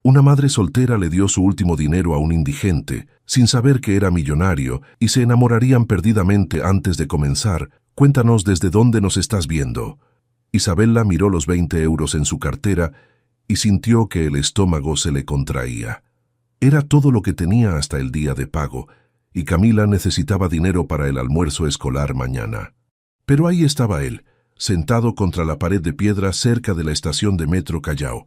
Una madre soltera le dio su último dinero a un indigente, sin saber que era millonario, y se enamorarían perdidamente antes de comenzar. Cuéntanos desde dónde nos estás viendo. Isabella miró los 20 euros en su cartera y sintió que el estómago se le contraía. Era todo lo que tenía hasta el día de pago, y Camila necesitaba dinero para el almuerzo escolar mañana. Pero ahí estaba él, sentado contra la pared de piedra cerca de la estación de metro Callao,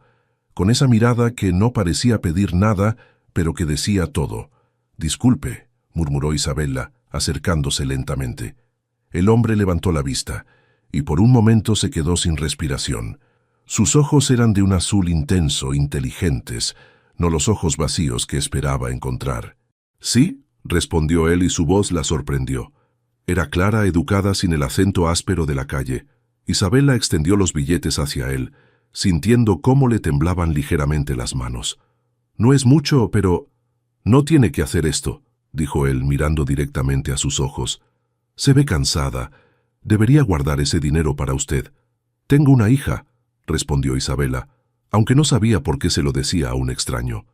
con esa mirada que no parecía pedir nada, pero que decía todo. «Disculpe», murmuró Isabella, acercándose lentamente. El hombre levantó la vista, y por un momento se quedó sin respiración. Sus ojos eran de un azul intenso, inteligentes, no los ojos vacíos que esperaba encontrar. «¿Sí?», respondió él y su voz la sorprendió. Era clara, educada, sin el acento áspero de la calle. Isabella extendió los billetes hacia él, sintiendo cómo le temblaban ligeramente las manos. «No es mucho, pero...» «No tiene que hacer esto», dijo él, mirando directamente a sus ojos. «Se ve cansada. Debería guardar ese dinero para usted». «Tengo una hija», respondió Isabella, aunque no sabía por qué se lo decía a un extraño.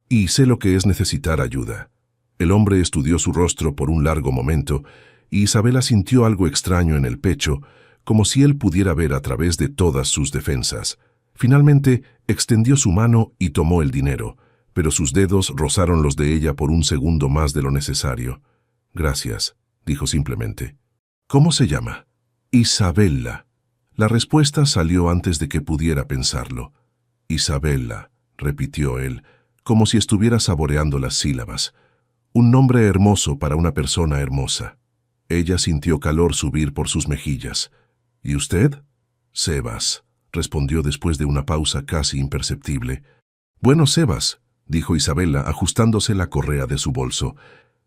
«Y sé lo que es necesitar ayuda». El hombre estudió su rostro por un largo momento, y Isabella sintió algo extraño en el pecho, como si él pudiera ver a través de todas sus defensas. Finalmente, extendió su mano y tomó el dinero, pero sus dedos rozaron los de ella por un segundo más de lo necesario. «Gracias», dijo simplemente. «¿Cómo se llama?» «Isabella». La respuesta salió antes de que pudiera pensarlo. «Isabella», repitió él, como si estuviera saboreando las sílabas. Un nombre hermoso para una persona hermosa. Ella sintió calor subir por sus mejillas. «¿Y usted?» «Sebas», respondió después de una pausa casi imperceptible. «Bueno, Sebas», dijo Isabella, ajustándose la correa de su bolso.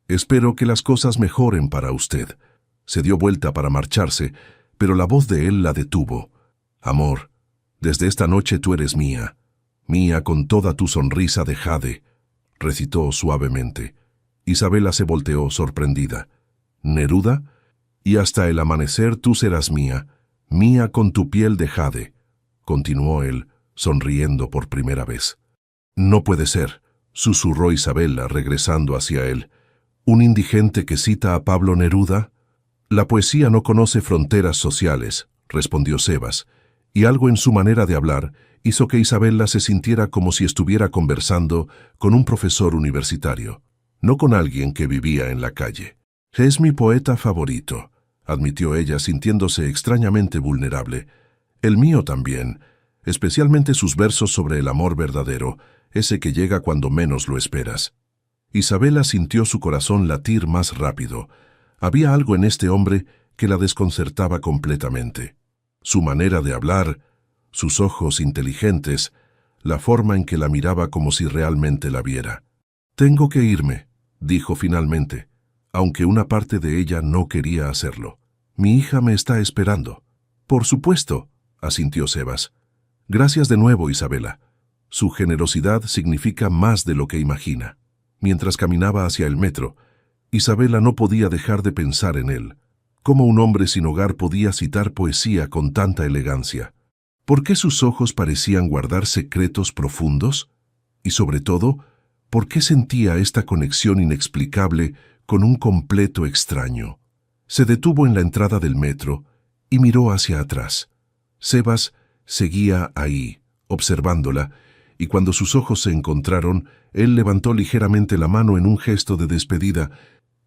«Espero que las cosas mejoren para usted». Se dio vuelta para marcharse, pero la voz de él la detuvo. «Amor, desde esta noche tú eres mía, mía con toda tu sonrisa de jade», recitó suavemente. Isabella se volteó sorprendida. «¿Neruda? Y hasta el amanecer tú serás mía, mía con tu piel de jade», continuó él, sonriendo por primera vez. «No puede ser», susurró Isabella, regresando hacia él. «¿Un indigente que cita a Pablo Neruda?» «La poesía no conoce fronteras sociales», respondió Sebas, y algo en su manera de hablar hizo que Isabella se sintiera como si estuviera conversando con un profesor universitario, no con alguien que vivía en la calle. «Es mi poeta favorito», admitió ella, sintiéndose extrañamente vulnerable. «El mío también, especialmente sus versos sobre el amor verdadero, ese que llega cuando menos lo esperas». Isabella sintió su corazón latir más rápido. Había algo en este hombre que la desconcertaba completamente. Su manera de hablar, sus ojos inteligentes, la forma en que la miraba como si realmente la viera. «Tengo que irme», dijo finalmente, aunque una parte de ella no quería hacerlo. «Mi hija me está esperando». «Por supuesto», asintió Sebas. «Gracias de nuevo, Isabella. Su generosidad significa más de lo que imagina». Mientras caminaba hacia el metro, Isabella no podía dejar de pensar en él. ¿Cómo un hombre sin hogar podía citar poesía con tanta elegancia? ¿Por qué sus ojos parecían guardar secretos profundos? Y sobre todo, ¿por qué sentía esta conexión inexplicable con un completo extraño? Se detuvo en la entrada del metro y miró hacia atrás. Sebas seguía ahí, observándola, y cuando sus ojos se encontraron, él levantó ligeramente la mano en un gesto de despedida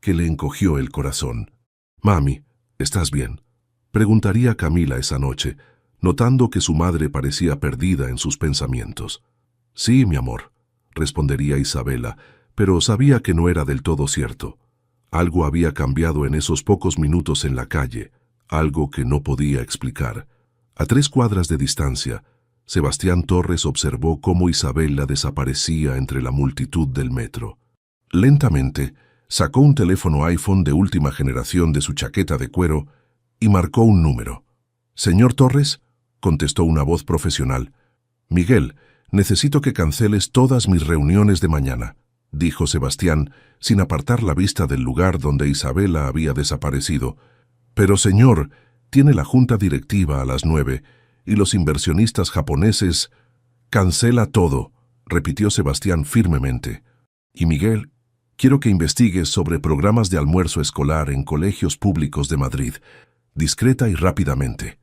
que le encogió el corazón. «Mami, ¿estás bien?», preguntaría Camila esa noche, notando que su madre parecía perdida en sus pensamientos. «Sí, mi amor», respondería Isabella, pero sabía que no era del todo cierto. Algo había cambiado en esos pocos minutos en la calle, algo que no podía explicar. A 3 cuadras de distancia, Sebastián Torres observó cómo Isabella desaparecía entre la multitud del metro. Lentamente, sacó un teléfono iPhone de última generación de su chaqueta de cuero y marcó un número. «Señor Torres», contestó una voz profesional. «Miguel, necesito que canceles todas mis reuniones de mañana», dijo Sebastián, sin apartar la vista del lugar donde Isabella había desaparecido. «Pero señor, tiene la junta directiva a las 9 y los inversionistas japoneses...». «Cancela todo», repitió Sebastián firmemente. Y Miguel, quiero que investigues sobre programas de almuerzo escolar en colegios públicos de Madrid, discreta y rápidamente.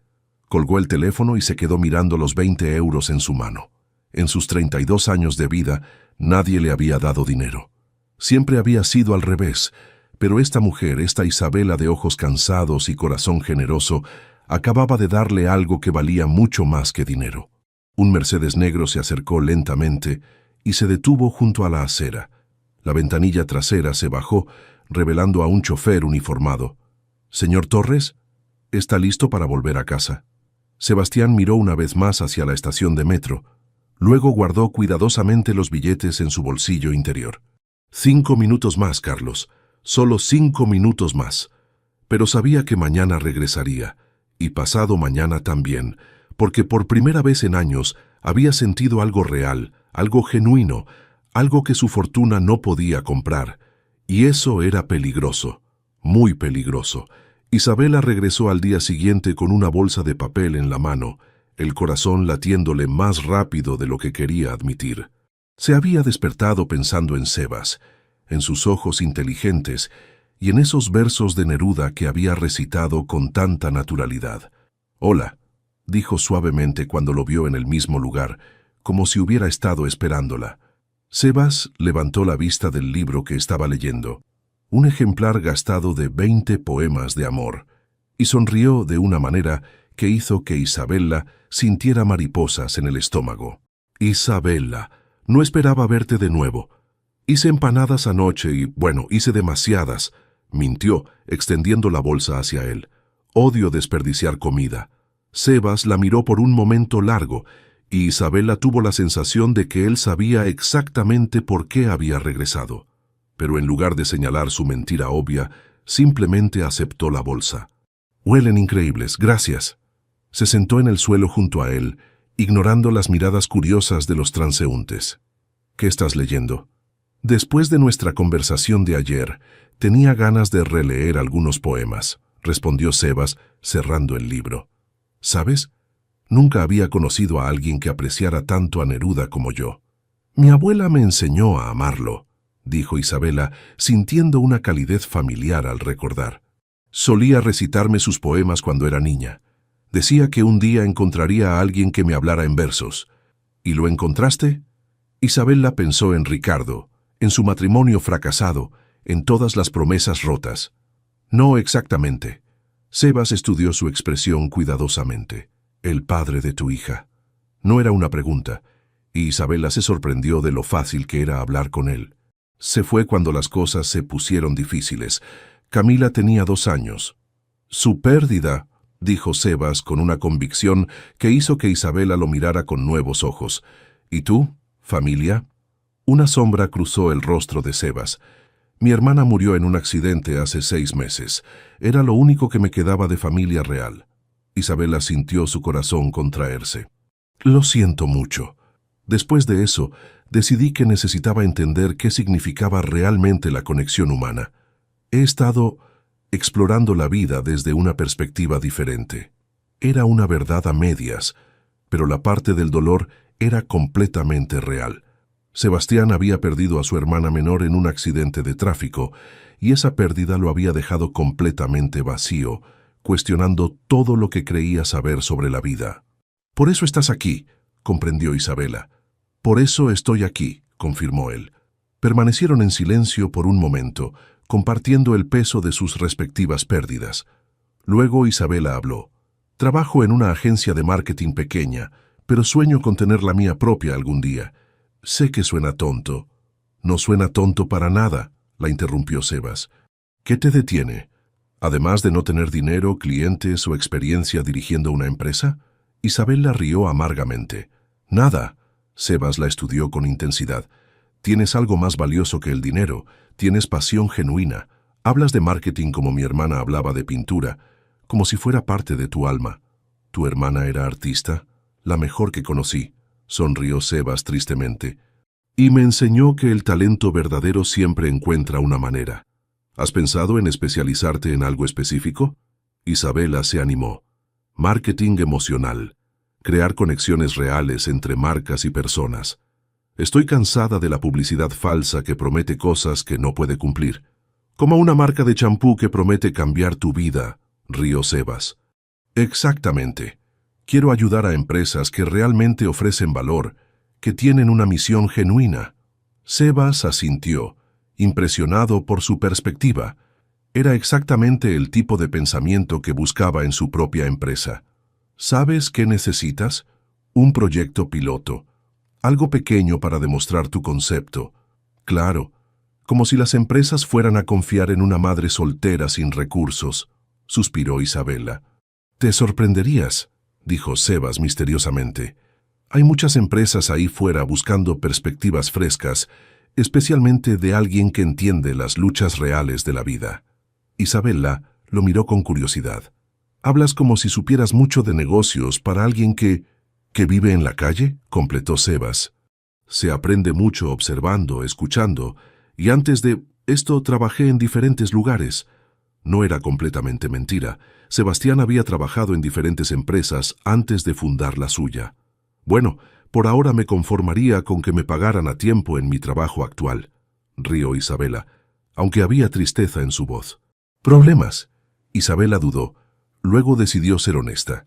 Colgó el teléfono y se quedó mirando los 20 euros en su mano. En sus 32 años de vida, nadie le había dado dinero. Siempre había sido al revés, pero esta mujer, esta Isabela de ojos cansados y corazón generoso, acababa de darle algo que valía mucho más que dinero. Un Mercedes negro se acercó lentamente y se detuvo junto a la acera. La ventanilla trasera se bajó, revelando a un chofer uniformado. «Señor Torres, ¿está listo para volver a casa?» Sebastián miró una vez más hacia la estación de metro. Luego guardó cuidadosamente los billetes en su bolsillo interior. 5 minutos más, Carlos. Solo 5 minutos más. Pero sabía que mañana regresaría, y pasado mañana también, porque por primera vez en años había sentido algo real, algo genuino, algo que su fortuna no podía comprar. Y eso era peligroso, muy peligroso. Isabela regresó al día siguiente con una bolsa de papel en la mano, el corazón latiéndole más rápido de lo que quería admitir. Se había despertado pensando en Sebas, en sus ojos inteligentes y en esos versos de Neruda que había recitado con tanta naturalidad. «Hola», dijo suavemente cuando lo vio en el mismo lugar, como si hubiera estado esperándola. Sebas levantó la vista del libro que estaba leyendo, un ejemplar gastado de 20 poemas de amor, y sonrió de una manera que hizo que Isabela sintiera mariposas en el estómago. «Isabela, no esperaba verte de nuevo. Hice empanadas anoche y, bueno, hice demasiadas», mintió, extendiendo la bolsa hacia él. «Odio desperdiciar comida». Sebas la miró por un momento largo, y Isabela tuvo la sensación de que él sabía exactamente por qué había regresado. Pero en lugar de señalar su mentira obvia, simplemente aceptó la bolsa. «Huelen increíbles, gracias». Se sentó en el suelo junto a él, ignorando las miradas curiosas de los transeúntes. «¿Qué estás leyendo?» «Después de nuestra conversación de ayer, tenía ganas de releer algunos poemas», respondió Sebas, cerrando el libro. «¿Sabes? Nunca había conocido a alguien que apreciara tanto a Neruda como yo. Mi abuela me enseñó a amarlo», dijo Isabela, sintiendo una calidez familiar al recordar. «Solía recitarme sus poemas cuando era niña. Decía que un día encontraría a alguien que me hablara en versos. ¿Y lo encontraste?» Isabela pensó en Ricardo, en su matrimonio fracasado, en todas las promesas rotas. «No exactamente». Sebas estudió su expresión cuidadosamente. «El padre de tu hija». No era una pregunta, y Isabela se sorprendió de lo fácil que era hablar con él. Se fue cuando las cosas se pusieron difíciles. Camila tenía 2 años. «Su pérdida», dijo Sebas con una convicción que hizo que Isabela lo mirara con nuevos ojos. «¿Y tú, familia?» Una sombra cruzó el rostro de Sebas. «Mi hermana murió en un accidente hace 6 meses. Era lo único que me quedaba de familia real». Isabela sintió su corazón contraerse. «Lo siento mucho. Después de eso, decidí que necesitaba entender qué significaba realmente la conexión humana. He estado explorando la vida desde una perspectiva diferente. Era una verdad a medias, pero la parte del dolor era completamente real. Sebastián había perdido a su hermana menor en un accidente de tráfico, y esa pérdida lo había dejado completamente vacío, cuestionando todo lo que creía saber sobre la vida. «Por eso estás aquí», comprendió Isabela. «Por eso estoy aquí», confirmó él. Permanecieron en silencio por un momento, compartiendo el peso de sus respectivas pérdidas. Luego Isabela habló. «Trabajo en una agencia de marketing pequeña, pero sueño con tener la mía propia algún día. Sé que suena tonto». «No suena tonto para nada», la interrumpió Sebas. «¿Qué te detiene? Además de no tener dinero, clientes o experiencia dirigiendo una empresa». Isabela rió amargamente. «Nada». Sebas la estudió con intensidad. «Tienes algo más valioso que el dinero. Tienes pasión genuina. Hablas de marketing como mi hermana hablaba de pintura, como si fuera parte de tu alma». «¿Tu hermana era artista?» «La mejor que conocí», sonrió Sebas tristemente. «Y me enseñó que el talento verdadero siempre encuentra una manera. ¿Has pensado en especializarte en algo específico?» Isabela se animó. «Marketing emocional. Crear conexiones reales entre marcas y personas». Estoy cansada de la publicidad falsa que promete cosas que no puede cumplir. Como una marca de champú que promete cambiar tu vida, rió Sebas. Exactamente. Quiero ayudar a empresas que realmente ofrecen valor, que tienen una misión genuina. Sebas asintió, impresionado por su perspectiva. Era exactamente el tipo de pensamiento que buscaba en su propia empresa. ¿Sabes qué necesitas? Un proyecto piloto. Algo pequeño para demostrar tu concepto. Claro, como si las empresas fueran a confiar en una madre soltera sin recursos, suspiró Isabela. Te sorprenderías, dijo Sebas misteriosamente. Hay muchas empresas ahí fuera buscando perspectivas frescas, especialmente de alguien que entiende las luchas reales de la vida. Isabela lo miró con curiosidad. Hablas como si supieras mucho de negocios para alguien que vive en la calle, completó Sebas. Se aprende mucho observando, escuchando, y antes de esto trabajé en diferentes lugares. No era completamente mentira. Sebastián había trabajado en diferentes empresas antes de fundar la suya. Bueno, por ahora me conformaría con que me pagaran a tiempo en mi trabajo actual, rió Isabela, aunque había tristeza en su voz. ¿Problemas? Isabela dudó. Luego decidió ser honesta.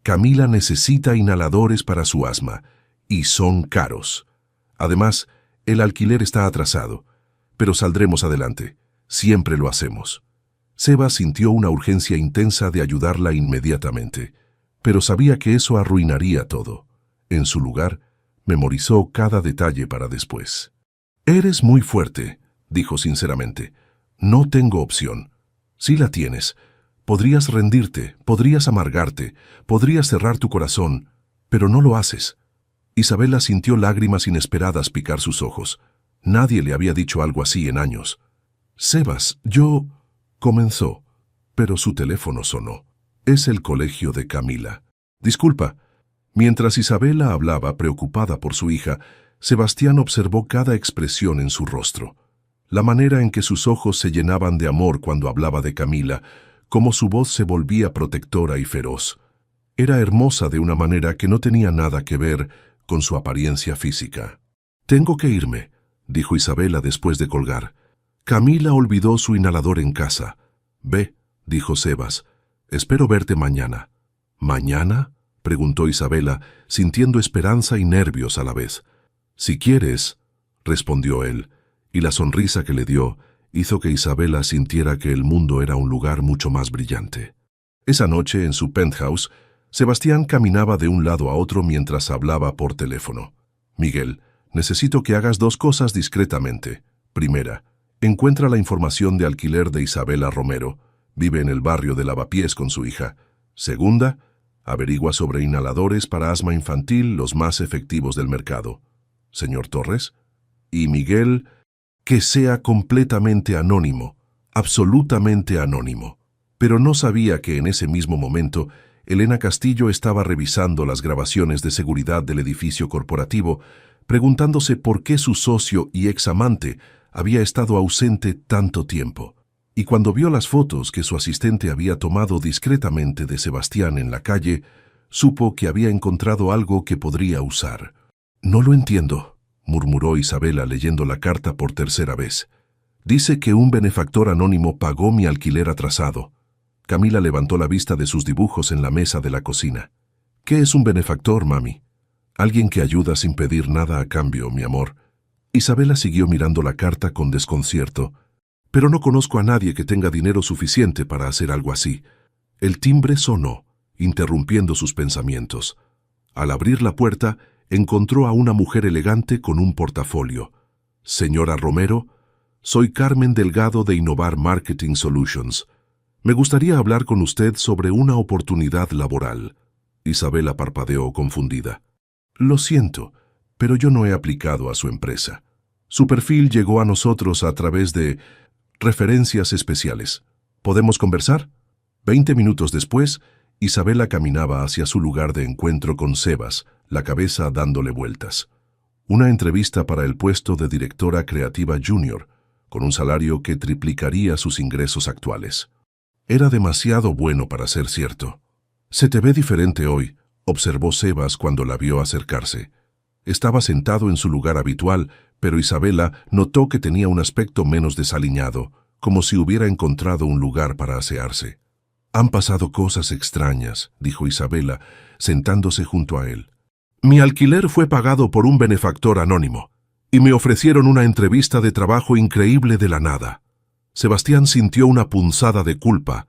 Camila necesita inhaladores para su asma, y son caros. Además, el alquiler está atrasado, pero saldremos adelante. Siempre lo hacemos. Sebas sintió una urgencia intensa de ayudarla inmediatamente, pero sabía que eso arruinaría todo. En su lugar, memorizó cada detalle para después. Eres muy fuerte, dijo sinceramente. No tengo opción. Sí la tienes. Podrías rendirte, podrías amargarte, podrías cerrar tu corazón, pero no lo haces. Isabela sintió lágrimas inesperadas picar sus ojos. Nadie le había dicho algo así en años. Sebas, yo... comenzó, pero su teléfono sonó. Es el colegio de Camila. Disculpa. Mientras Isabela hablaba, preocupada por su hija, Sebastián observó cada expresión en su rostro. La manera en que sus ojos se llenaban de amor cuando hablaba de Camila, cómo su voz se volvía protectora y feroz. Era hermosa de una manera que no tenía nada que ver con su apariencia física. Tengo que irme, dijo Isabela después de colgar. Camila olvidó su inhalador en casa. Ve, dijo Sebas. Espero verte mañana. ¿Mañana? Preguntó Isabela, sintiendo esperanza y nervios a la vez. Si quieres, respondió él, y la sonrisa que le dio hizo que Isabela sintiera que el mundo era un lugar mucho más brillante. Esa noche, en su penthouse, Sebastián caminaba de un lado a otro mientras hablaba por teléfono. Miguel, necesito que hagas dos cosas discretamente. Primera, encuentra la información de alquiler de Isabela Romero. Vive en el barrio de Lavapiés con su hija. Segunda, averigua sobre inhaladores para asma infantil los más efectivos del mercado. Señor Torres. Y Miguel, que sea completamente anónimo, absolutamente anónimo. Pero no sabía que en ese mismo momento Elena Castillo estaba revisando las grabaciones de seguridad del edificio corporativo, preguntándose por qué su socio y examante había estado ausente tanto tiempo. Y cuando vio las fotos que su asistente había tomado discretamente de Sebastián en la calle, supo que había encontrado algo que podría usar. No lo entiendo, murmuró Isabela leyendo la carta por tercera vez. Dice que un benefactor anónimo pagó mi alquiler atrasado. Camila levantó la vista de sus dibujos en la mesa de la cocina. ¿Qué es un benefactor, mami? Alguien que ayuda sin pedir nada a cambio, mi amor. Isabela siguió mirando la carta con desconcierto. Pero no conozco a nadie que tenga dinero suficiente para hacer algo así. El timbre sonó, interrumpiendo sus pensamientos. Al abrir la puerta, encontró a una mujer elegante con un portafolio. Señora Romero, soy Carmen Delgado de Innovar Marketing Solutions. Me gustaría hablar con usted sobre una oportunidad laboral. Isabela parpadeó confundida. Lo siento, pero yo no he aplicado a su empresa. Su perfil llegó a nosotros a través de referencias especiales. ¿Podemos conversar? 20 minutos después, Isabela caminaba hacia su lugar de encuentro con Sebas, la cabeza dándole vueltas. Una entrevista para el puesto de directora creativa junior, con un salario que triplicaría sus ingresos actuales. Era demasiado bueno para ser cierto. Se te ve diferente hoy, observó Sebas cuando la vio acercarse. Estaba sentado en su lugar habitual, pero Isabela notó que tenía un aspecto menos desaliñado, como si hubiera encontrado un lugar para asearse. «Han pasado cosas extrañas», dijo Isabela, sentándose junto a él. «Mi alquiler fue pagado por un benefactor anónimo, y me ofrecieron una entrevista de trabajo increíble de la nada». Sebastián sintió una punzada de culpa,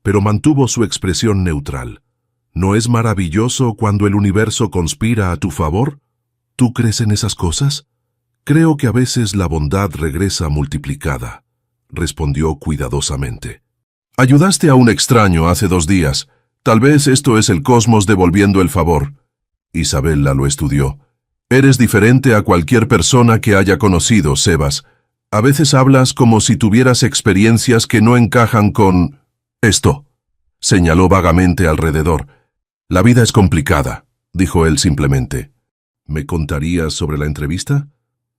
pero mantuvo su expresión neutral. «¿No es maravilloso cuando el universo conspira a tu favor? ¿Tú crees en esas cosas?» «Creo que a veces la bondad regresa multiplicada», respondió cuidadosamente. «Ayudaste a un extraño hace 2 días. Tal vez esto es el cosmos devolviendo el favor». Isabela lo estudió. «Eres diferente a cualquier persona que haya conocido, Sebas. A veces hablas como si tuvieras experiencias que no encajan con... esto». Señaló vagamente alrededor. «La vida es complicada», dijo él simplemente. «¿Me contarías sobre la entrevista?»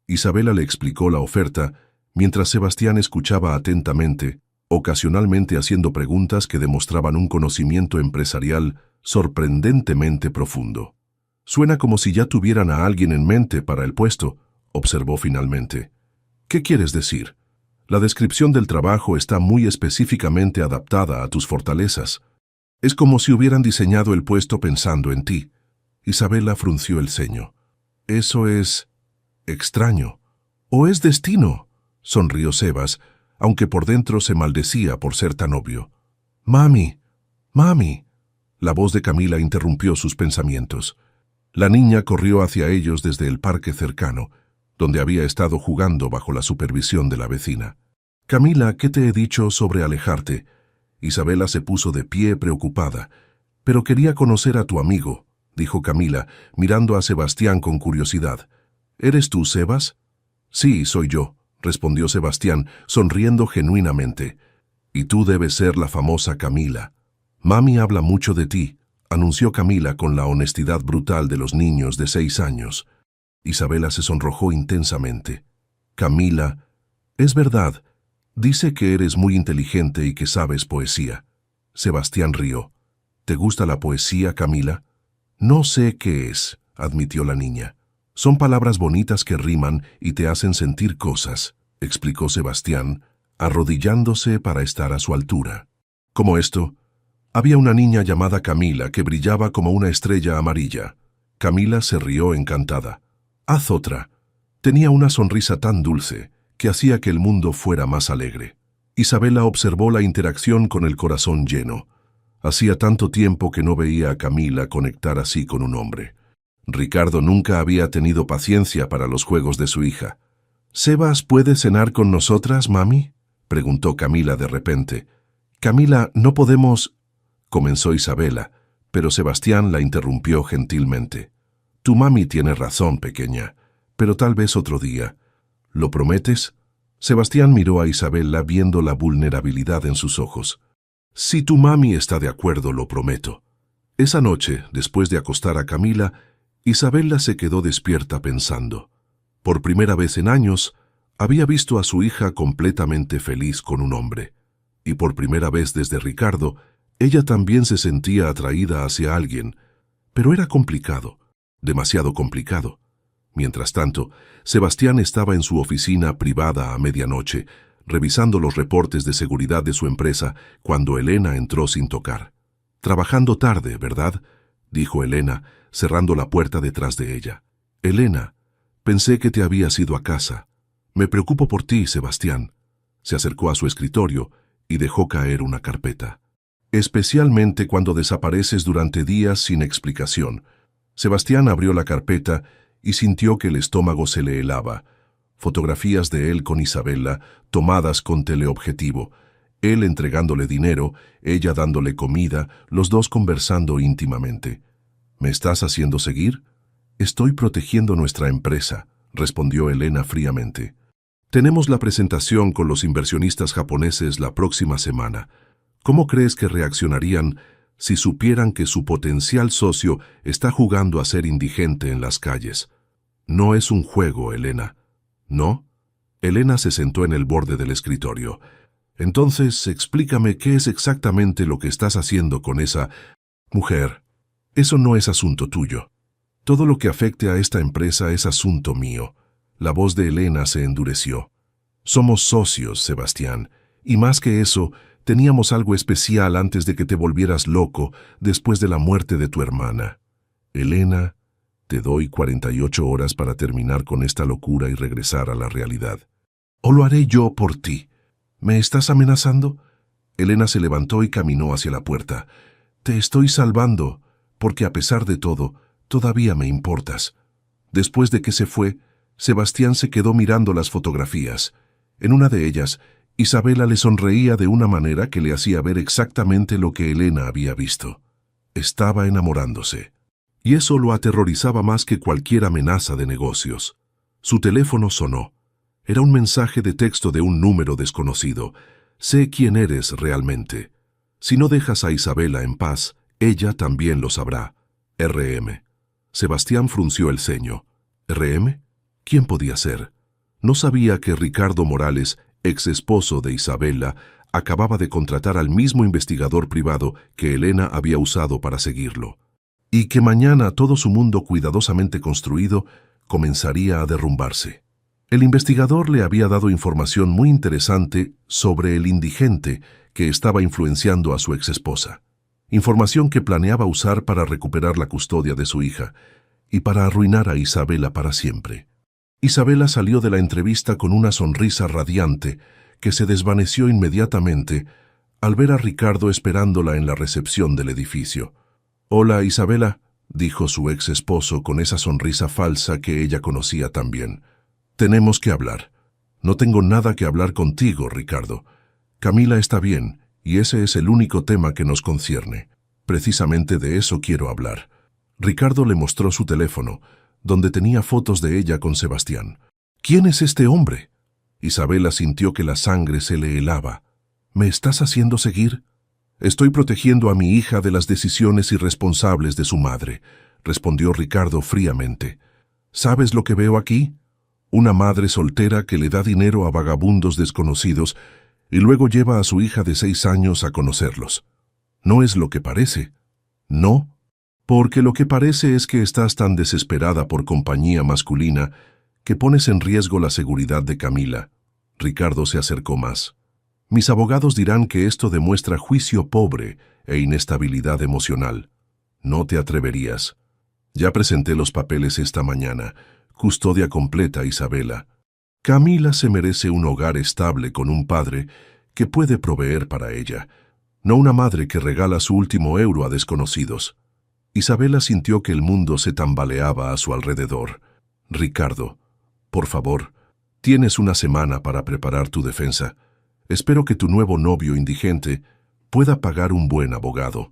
Isabela le explicó la oferta, mientras Sebastián escuchaba atentamente, ocasionalmente haciendo preguntas que demostraban un conocimiento empresarial sorprendentemente profundo. «Suena como si ya tuvieran a alguien en mente para el puesto», observó finalmente. «¿Qué quieres decir? La descripción del trabajo está muy específicamente adaptada a tus fortalezas. Es como si hubieran diseñado el puesto pensando en ti». Isabela frunció el ceño. «Eso es... extraño. ¿O es destino?», sonrió Sebas, aunque por dentro se maldecía por ser tan obvio. «Mami, mami». La voz de Camila interrumpió sus pensamientos. La niña corrió hacia ellos desde el parque cercano, donde había estado jugando bajo la supervisión de la vecina. «Camila, ¿qué te he dicho sobre alejarte?» Isabela se puso de pie preocupada. «Pero quería conocer a tu amigo», dijo Camila, mirando a Sebastián con curiosidad. «¿Eres tú, Sebas?» «Sí, soy yo», respondió Sebastián, sonriendo genuinamente. «Y tú debes ser la famosa Camila. Mami habla mucho de ti», anunció Camila con la honestidad brutal de los niños de 6 años. Isabela se sonrojó intensamente. «Camila, es verdad. Dice que eres muy inteligente y que sabes poesía». Sebastián rió. «¿Te gusta la poesía, Camila?» «No sé qué es», admitió la niña. «Son palabras bonitas que riman y te hacen sentir cosas», explicó Sebastián, arrodillándose para estar a su altura. «Como esto». Había una niña llamada Camila que brillaba como una estrella amarilla. Camila se rió encantada. «Haz otra». Tenía una sonrisa tan dulce que hacía que el mundo fuera más alegre. Isabela observó la interacción con el corazón lleno. Hacía tanto tiempo que no veía a Camila conectar así con un hombre. Ricardo nunca había tenido paciencia para los juegos de su hija. «¿Sebas puede cenar con nosotras, mami?», preguntó Camila de repente. «Camila, no podemos...», comenzó Isabela, pero Sebastián la interrumpió gentilmente. «Tu mami tiene razón, pequeña, pero tal vez otro día. ¿Lo prometes?». Sebastián miró a Isabela viendo la vulnerabilidad en sus ojos. «Si tu mami está de acuerdo, lo prometo». Esa noche, después de acostar a Camila, Isabela se quedó despierta pensando. Por primera vez en años, había visto a su hija completamente feliz con un hombre. Y por primera vez desde Ricardo, ella también se sentía atraída hacia alguien. Pero era complicado, demasiado complicado. Mientras tanto, Sebastián estaba en su oficina privada a medianoche, revisando los reportes de seguridad de su empresa, cuando Elena entró sin tocar. «Trabajando tarde, ¿verdad?», dijo Elena, cerrando la puerta detrás de ella. «Elena, pensé que te habías ido a casa. Me preocupo por ti, Sebastián». Se acercó a su escritorio y dejó caer una carpeta. «Especialmente cuando desapareces durante días sin explicación». Sebastián abrió la carpeta y sintió que el estómago se le helaba. Fotografías de él con Isabela, tomadas con teleobjetivo. Él entregándole dinero, ella dándole comida, los dos conversando íntimamente. «¿Me estás haciendo seguir?». «Estoy protegiendo nuestra empresa», respondió Elena fríamente. «Tenemos la presentación con los inversionistas japoneses la próxima semana. ¿Cómo crees que reaccionarían si supieran que su potencial socio está jugando a ser indigente en las calles? No es un juego, Elena». «¿No?». Elena se sentó en el borde del escritorio. «Entonces, explícame qué es exactamente lo que estás haciendo con esa mujer. Eso no es asunto tuyo». Todo lo que afecte a esta empresa es asunto mío. La voz de Elena se endureció. Somos socios, Sebastián, y más que eso, teníamos algo especial antes de que te volvieras loco después de la muerte de tu hermana. Elena, te doy 48 horas para terminar con esta locura y regresar a la realidad. O lo haré yo por ti. ¿Me estás amenazando? Elena se levantó y caminó hacia la puerta. Te estoy salvando, porque a pesar de todo, todavía me importas. Después de que se fue, Sebastián se quedó mirando las fotografías. En una de ellas, Isabela le sonreía de una manera que le hacía ver exactamente lo que Elena había visto. Estaba enamorándose. Y eso lo aterrorizaba más que cualquier amenaza de negocios. Su teléfono sonó. Era un mensaje de texto de un número desconocido. Sé quién eres realmente. Si no dejas a Isabela en paz, ella también lo sabrá. RM. Sebastián frunció el ceño. ¿RM? ¿Quién podía ser? No sabía que Ricardo Morales, ex esposo de Isabela, acababa de contratar al mismo investigador privado que Elena había usado para seguirlo, y que mañana todo su mundo cuidadosamente construido comenzaría a derrumbarse. El investigador le había dado información muy interesante sobre el indigente que estaba influenciando a su exesposa, información que planeaba usar para recuperar la custodia de su hija y para arruinar a Isabela para siempre. Isabela salió de la entrevista con una sonrisa radiante que se desvaneció inmediatamente al ver a Ricardo esperándola en la recepción del edificio. «Hola, Isabela», dijo su ex esposo con esa sonrisa falsa que ella conocía tan bien. «Tenemos que hablar». «No tengo nada que hablar contigo, Ricardo. Camila está bien, y ese es el único tema que nos concierne. Precisamente de eso quiero hablar». Ricardo le mostró su teléfono, donde tenía fotos de ella con Sebastián. «¿Quién es este hombre?» Isabela sintió que la sangre se le helaba. «¿Me estás haciendo seguir?» «Estoy protegiendo a mi hija de las decisiones irresponsables de su madre», respondió Ricardo fríamente. «¿Sabes lo que veo aquí? Una madre soltera que le da dinero a vagabundos desconocidos y luego lleva a su hija de 6 años a conocerlos. ¿No es lo que parece?» «No, porque lo que parece es que estás tan desesperada por compañía masculina que pones en riesgo la seguridad de Camila». Ricardo se acercó más. «Mis abogados dirán que esto demuestra juicio pobre e inestabilidad emocional. No te atreverías. Ya presenté los papeles esta mañana. Custodia completa, Isabela. Camila se merece un hogar estable con un padre que puede proveer para ella, no una madre que regala su último euro a desconocidos». Isabela sintió que el mundo se tambaleaba a su alrededor. «Ricardo, por favor, tienes una semana para preparar tu defensa. Espero que tu nuevo novio indigente pueda pagar un buen abogado».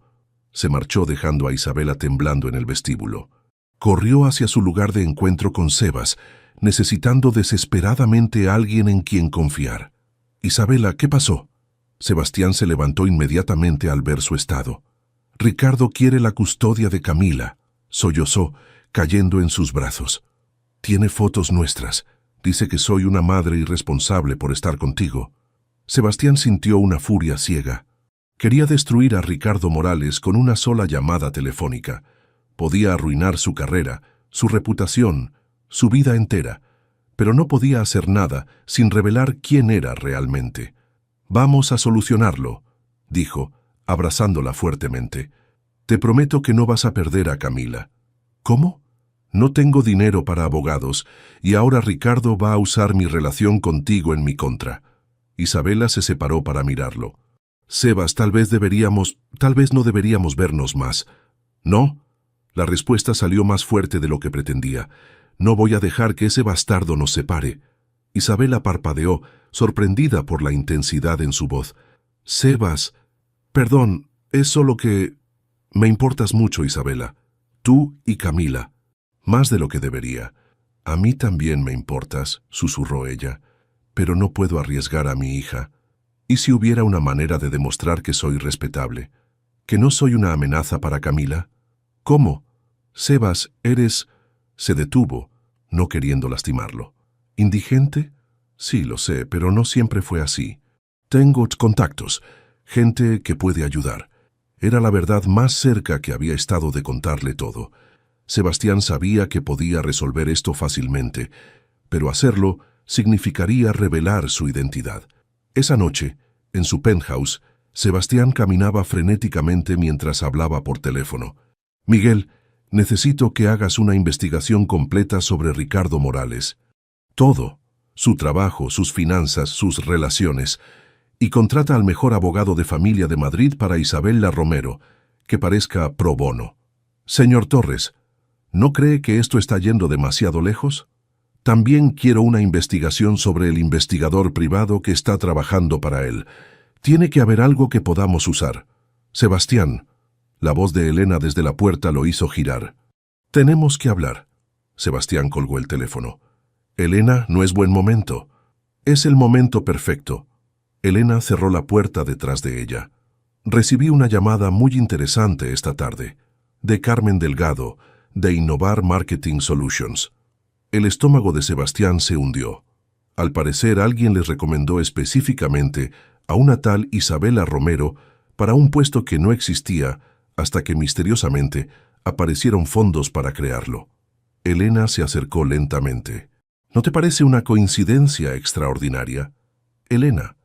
Se marchó dejando a Isabela temblando en el vestíbulo. Corrió hacia su lugar de encuentro con Sebas, necesitando desesperadamente a alguien en quien confiar. «Isabela, ¿qué pasó?» Sebastián se levantó inmediatamente al ver su estado. «Ricardo quiere la custodia de Camila», sollozó, cayendo en sus brazos. «Tiene fotos nuestras. Dice que soy una madre irresponsable por estar contigo». Sebastián sintió una furia ciega. Quería destruir a Ricardo Morales con una sola llamada telefónica. Podía arruinar su carrera, su reputación, su vida entera, pero no podía hacer nada sin revelar quién era realmente. «Vamos a solucionarlo», dijo, abrazándola fuertemente. «Te prometo que no vas a perder a Camila». «¿Cómo? No tengo dinero para abogados, y ahora Ricardo va a usar mi relación contigo en mi contra». Isabela se separó para mirarlo. «Sebas, tal vez no deberíamos vernos más». «¿No?» La respuesta salió más fuerte de lo que pretendía. «No voy a dejar que ese bastardo nos separe». Isabela parpadeó, sorprendida por la intensidad en su voz. «Sebas, perdón, es solo que... Me importas mucho, Isabela. Tú y Camila. Más de lo que debería». «A mí también me importas», susurró ella. «Pero no puedo arriesgar a mi hija. ¿Y si hubiera una manera de demostrar que soy respetable? ¿Que no soy una amenaza para Camila?» «¿Cómo?» «Sebas, eres...» Se detuvo, no queriendo lastimarlo. «¿Indigente?» «Sí, lo sé, pero no siempre fue así. Tengo contactos, gente que puede ayudar». Era la verdad más cerca que había estado de contarle todo. Sebastián sabía que podía resolver esto fácilmente, pero hacerlo significaría revelar su identidad. Esa noche, en su penthouse, Sebastián caminaba frenéticamente mientras hablaba por teléfono. «Miguel, necesito que hagas una investigación completa sobre Ricardo Morales. Todo, su trabajo, sus finanzas, sus relaciones, y contrata al mejor abogado de familia de Madrid para Isabela Romero, que parezca pro bono. Señor Torres, ¿no cree que esto está yendo demasiado lejos? También quiero una investigación sobre el investigador privado que está trabajando para él. Tiene que haber algo que podamos usar. Sebastián». La voz de Elena desde la puerta lo hizo girar. «Tenemos que hablar». Sebastián colgó el teléfono. «Elena, no es buen momento». «Es el momento perfecto». Elena cerró la puerta detrás de ella. «Recibí una llamada muy interesante esta tarde, de Carmen Delgado, de Innovar Marketing Solutions». El estómago de Sebastián se hundió. Al parecer, alguien les recomendó específicamente a una tal Isabela Romero para un puesto que no existía hasta que misteriosamente aparecieron fondos para crearlo. Elena se acercó lentamente. «¿No te parece una coincidencia extraordinaria?» «Elena,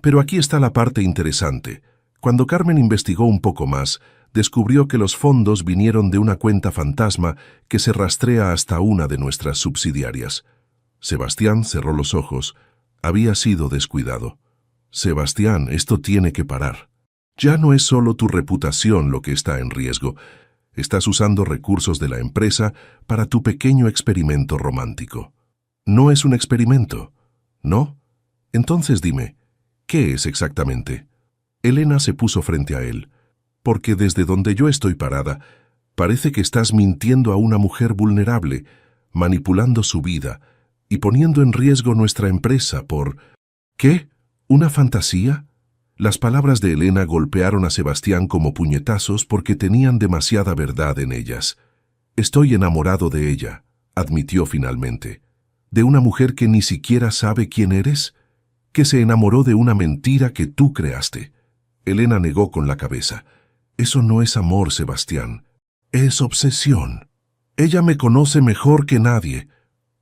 pero aquí está la parte interesante. Cuando Carmen investigó un poco más, descubrió que los fondos vinieron de una cuenta fantasma que se rastrea hasta una de nuestras subsidiarias». Sebastián cerró los ojos. Había sido descuidado. «Sebastián, esto tiene que parar. Ya no es solo tu reputación lo que está en riesgo. Estás usando recursos de la empresa para tu pequeño experimento romántico». «No es un experimento». «¿No? Entonces dime, ¿qué es exactamente?» Elena se puso frente a él. «Porque desde donde yo estoy parada, parece que estás mintiendo a una mujer vulnerable, manipulando su vida y poniendo en riesgo nuestra empresa por...» «¿Qué? ¿Una fantasía?» Las palabras de Elena golpearon a Sebastián como puñetazos porque tenían demasiada verdad en ellas. «Estoy enamorado de ella», admitió finalmente. «¿De una mujer que ni siquiera sabe quién eres? Que se enamoró de una mentira que tú creaste». Elena negó con la cabeza. «Eso no es amor, Sebastián. Es obsesión. Ella me conoce mejor que nadie.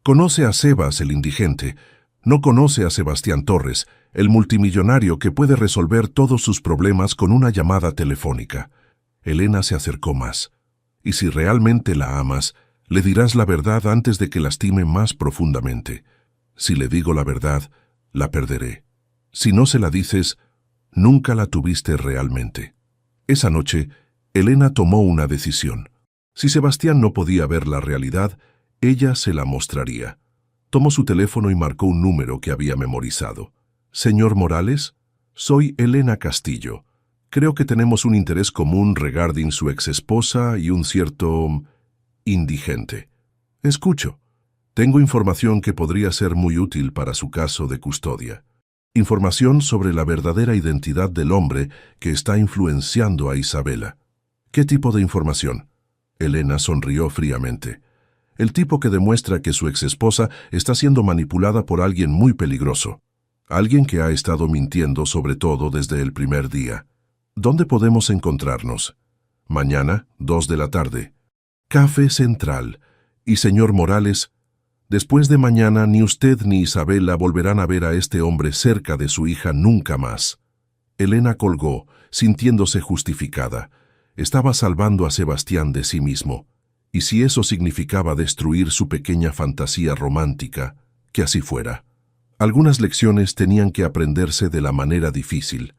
Conoce a Sebas, el indigente. No conoce a Sebastián Torres, el multimillonario que puede resolver todos sus problemas con una llamada telefónica». Elena se acercó más. «Y si realmente la amas, le dirás la verdad antes de que lastime más profundamente. Si le digo la verdad, la perderé. Si no se la dices, nunca la tuviste realmente». Esa noche, Elena tomó una decisión. Si Sebastián no podía ver la realidad, ella se la mostraría. Tomó su teléfono y marcó un número que había memorizado. «Señor Morales, soy Elena Castillo. Creo que tenemos un interés común regarding su exesposa y un cierto... indigente. Escucho. Tengo información que podría ser muy útil para su caso de custodia. Información sobre la verdadera identidad del hombre que está influenciando a Isabela». «¿Qué tipo de información?» Elena sonrió fríamente. «El tipo que demuestra que su exesposa está siendo manipulada por alguien muy peligroso. Alguien que ha estado mintiendo sobre todo desde el primer día. ¿Dónde podemos encontrarnos?» «Mañana, 2 de la tarde. Café Central. Y señor Morales, después de mañana ni usted ni Isabela volverán a ver a este hombre cerca de su hija nunca más». Elena colgó, sintiéndose justificada. Estaba salvando a Sebastián de sí mismo. Y si eso significaba destruir su pequeña fantasía romántica, que así fuera. Algunas lecciones tenían que aprenderse de la manera difícil.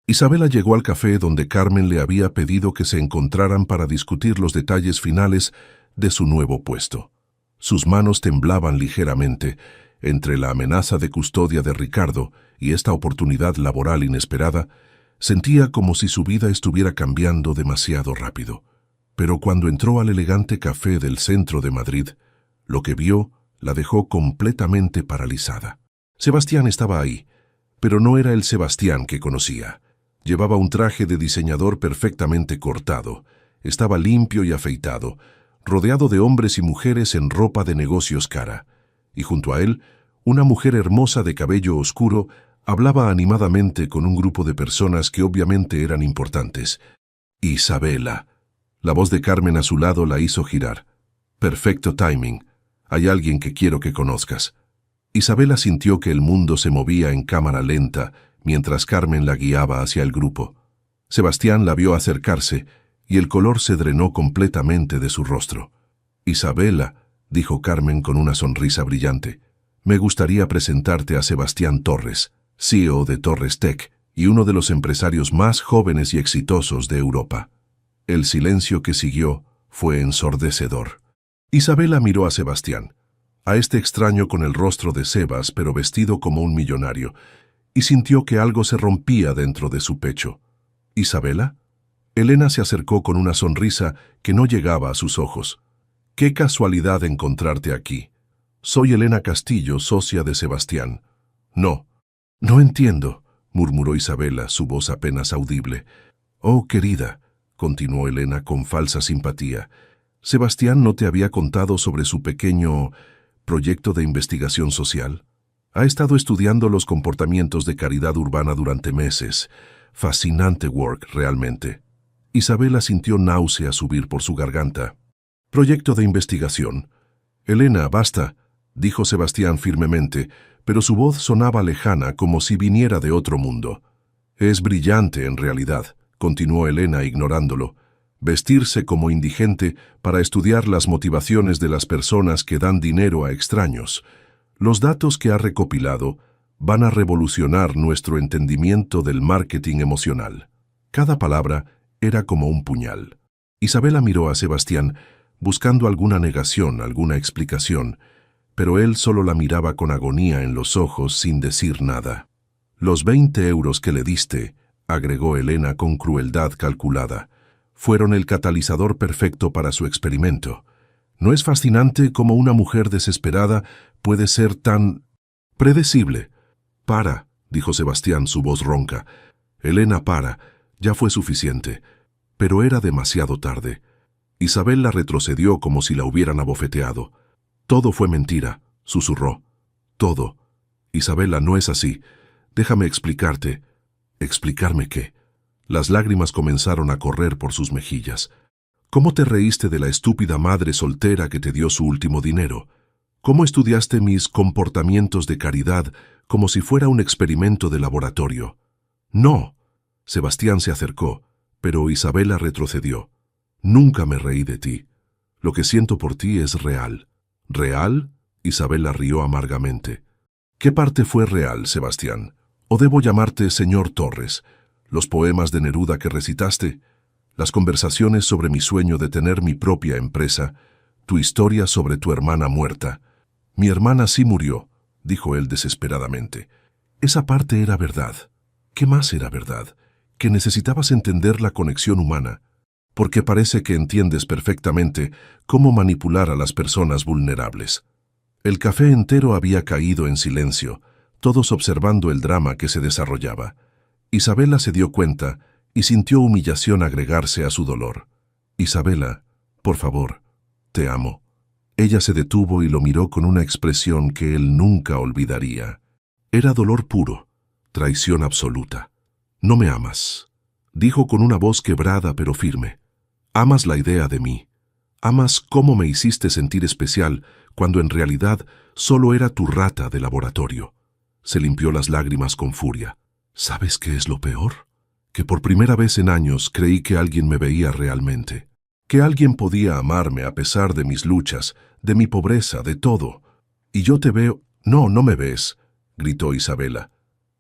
Isabela llegó al café donde Carmen le había pedido que se encontraran para discutir los detalles finales de su nuevo puesto. Sus manos temblaban ligeramente entre la amenaza de custodia de Ricardo y esta oportunidad laboral inesperada. Sentía como si su vida estuviera cambiando demasiado rápido. Pero cuando entró al elegante café del centro de Madrid, lo que vio la dejó completamente paralizada. Sebastián estaba ahí, pero no era el Sebastián que conocía. Llevaba un traje de diseñador perfectamente cortado, estaba limpio y afeitado, rodeado de hombres y mujeres en ropa de negocios cara, y junto a él, una mujer hermosa de cabello oscuro hablaba animadamente con un grupo de personas que obviamente eran importantes. «Isabela». La voz de Carmen a su lado la hizo girar. Perfecto timing. Hay alguien que quiero que conozcas. Isabela sintió que el mundo se movía en cámara lenta mientras Carmen la guiaba hacia el grupo. Sebastián la vio acercarse y el color se drenó completamente de su rostro. Isabela, dijo Carmen con una sonrisa brillante, me gustaría presentarte a Sebastián Torres, CEO de Torres Tech y uno de los empresarios más jóvenes y exitosos de Europa. El silencio que siguió fue ensordecedor. Isabela miró a Sebastián, a este extraño con el rostro de Sebas pero vestido como un millonario, y sintió que algo se rompía dentro de su pecho. ¿Isabela? Elena se acercó con una sonrisa que no llegaba a sus ojos. ¡Qué casualidad encontrarte aquí! Soy Elena Castillo, socia de Sebastián. No entiendo, murmuró Isabela, su voz apenas audible. Oh, querida, continuó Elena con falsa simpatía. ¿Sebastián no te había contado sobre su pequeño proyecto de investigación social? Ha estado estudiando los comportamientos de caridad urbana durante meses. Fascinante work, realmente. Isabela sintió náusea subir por su garganta. Proyecto de investigación. Elena, basta, dijo Sebastián firmemente, pero su voz sonaba lejana como si viniera de otro mundo. Es brillante en realidad, continuó Elena ignorándolo. Vestirse como indigente para estudiar las motivaciones de las personas que dan dinero a extraños. Los datos que ha recopilado van a revolucionar nuestro entendimiento del marketing emocional. Cada palabra era como un puñal. Isabela miró a Sebastián, buscando alguna negación, alguna explicación, pero él solo la miraba con agonía en los ojos sin decir nada. Los 20 euros que le diste, agregó Elena con crueldad calculada, fueron el catalizador perfecto para su experimento. ¿No es fascinante cómo una mujer desesperada puede ser tan predecible? Para, dijo Sebastián, su voz ronca. Elena, para, ya fue suficiente. Pero era demasiado tarde. Isabela retrocedió como si la hubieran abofeteado. Todo fue mentira, susurró. Todo. Isabela, no es así. Déjame explicarte. ¿Explicarme qué? Las lágrimas comenzaron a correr por sus mejillas. ¿Cómo te reíste de la estúpida madre soltera que te dio su último dinero? ¿Cómo estudiaste mis comportamientos de caridad como si fuera un experimento de laboratorio? No. Sebastián se acercó, pero Isabela retrocedió. Nunca me reí de ti. Lo que siento por ti es real. ¿Real? Isabela rió amargamente. ¿Qué parte fue real, Sebastián? ¿O debo llamarte señor Torres? ¿Los poemas de Neruda que recitaste? ¿Las conversaciones sobre mi sueño de tener mi propia empresa? ¿Tu historia sobre tu hermana muerta? Mi hermana sí murió, dijo él desesperadamente. Esa parte era verdad. ¿Qué más era verdad? Que necesitabas entender la conexión humana, porque parece que entiendes perfectamente cómo manipular a las personas vulnerables. El café entero había caído en silencio, todos observando el drama que se desarrollaba. Isabela se dio cuenta y sintió humillación agregarse a su dolor. Isabela, por favor, te amo. Ella se detuvo y lo miró con una expresión que él nunca olvidaría. Era dolor puro, traición absoluta. No me amas, dijo con una voz quebrada pero firme. Amas la idea de mí. Amas cómo me hiciste sentir especial cuando en realidad solo era tu rata de laboratorio. Se limpió las lágrimas con furia. ¿Sabes qué es lo peor? Que por primera vez en años creí que alguien me veía realmente. Que alguien podía amarme a pesar de mis luchas, de mi pobreza, de todo. Y yo te veo... No, no me ves, gritó Isabela.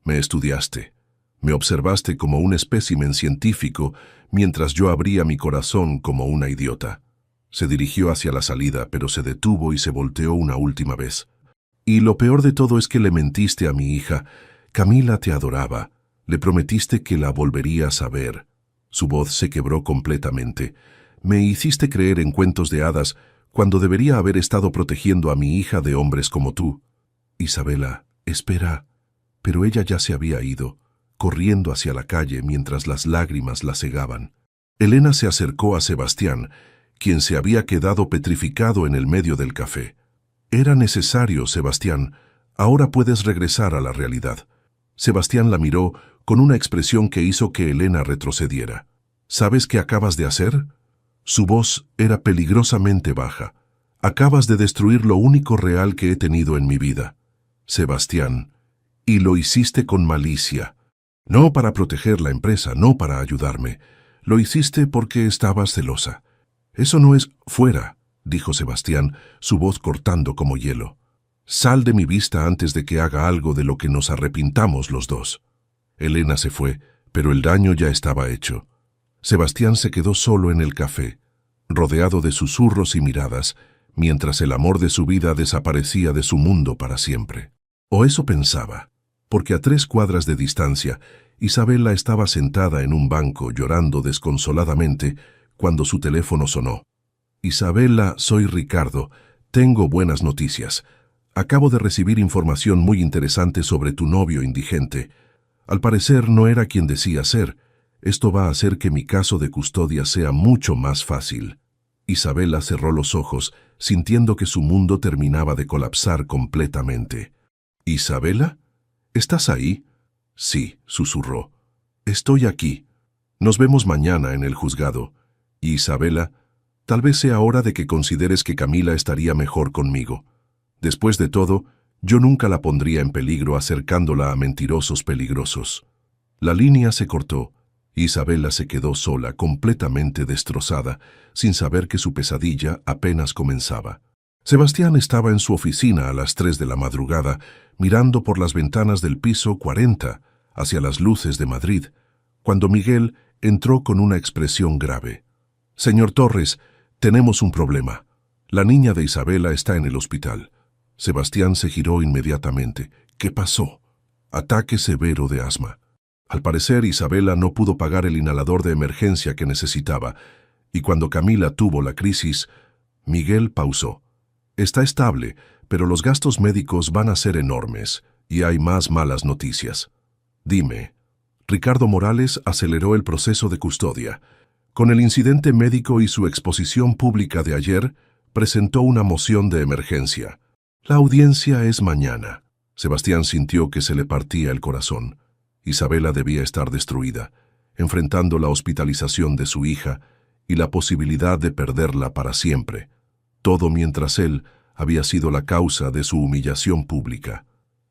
Me estudiaste. Me observaste como un espécimen científico mientras yo abría mi corazón como una idiota. Se dirigió hacia la salida, pero se detuvo y se volteó una última vez. Y lo peor de todo es que le mentiste a mi hija. Camila te adoraba. Le prometiste que la volverías a ver. Su voz se quebró completamente. Me hiciste creer en cuentos de hadas cuando debería haber estado protegiendo a mi hija de hombres como tú. Isabela, espera. Pero ella ya se había ido, corriendo hacia la calle mientras las lágrimas la cegaban. Elena se acercó a Sebastián, quien se había quedado petrificado en el medio del café. Era necesario, Sebastián. Ahora puedes regresar a la realidad. Sebastián la miró con una expresión que hizo que Elena retrocediera. ¿Sabes qué acabas de hacer? Su voz era peligrosamente baja. Acabas de destruir lo único real que he tenido en mi vida, Sebastián, y lo hiciste con malicia. No para proteger la empresa, no para ayudarme. Lo hiciste porque estabas celosa. Eso no es fuera, dijo Sebastián, su voz cortando como hielo. Sal de mi vista antes de que haga algo de lo que nos arrepintamos los dos. Elena se fue, pero el daño ya estaba hecho. Sebastián se quedó solo en el café, rodeado de susurros y miradas, mientras el amor de su vida desaparecía de su mundo para siempre. O eso pensaba, porque a 3 cuadras de distancia, Isabela estaba sentada en un banco llorando desconsoladamente cuando su teléfono sonó. Isabela, soy Ricardo. Tengo buenas noticias. Acabo de recibir información muy interesante sobre tu novio indigente. Al parecer no era quien decía ser. Esto va a hacer que mi caso de custodia sea mucho más fácil. Isabela cerró los ojos, sintiendo que su mundo terminaba de colapsar completamente. ¿Isabela? ¿Estás ahí? Sí, susurró. Estoy aquí. Nos vemos mañana en el juzgado. Y Isabela, tal vez sea hora de que consideres que Camila estaría mejor conmigo. Después de todo, yo nunca la pondría en peligro acercándola a mentirosos peligrosos. La línea se cortó. Isabela se quedó sola, completamente destrozada, sin saber que su pesadilla apenas comenzaba. Sebastián estaba en su oficina a las 3 de la madrugada, mirando por las ventanas del piso 40 hacia las luces de Madrid, cuando Miguel entró con una expresión grave. «Señor Torres, tenemos un problema. La niña de Isabela está en el hospital». Sebastián se giró inmediatamente. «¿Qué pasó?» «Ataque severo de asma. Al parecer, Isabela no pudo pagar el inhalador de emergencia que necesitaba, y cuando Camila tuvo la crisis, Miguel pausó. Está estable, pero los gastos médicos van a ser enormes, y hay más malas noticias. Dime». Ricardo Morales aceleró el proceso de custodia. Con el incidente médico y su exposición pública de ayer, presentó una moción de emergencia. La audiencia es mañana. Sebastián sintió que se le partía el corazón. Isabela debía estar destruida, enfrentando la hospitalización de su hija y la posibilidad de perderla para siempre. Todo mientras él había sido la causa de su humillación pública.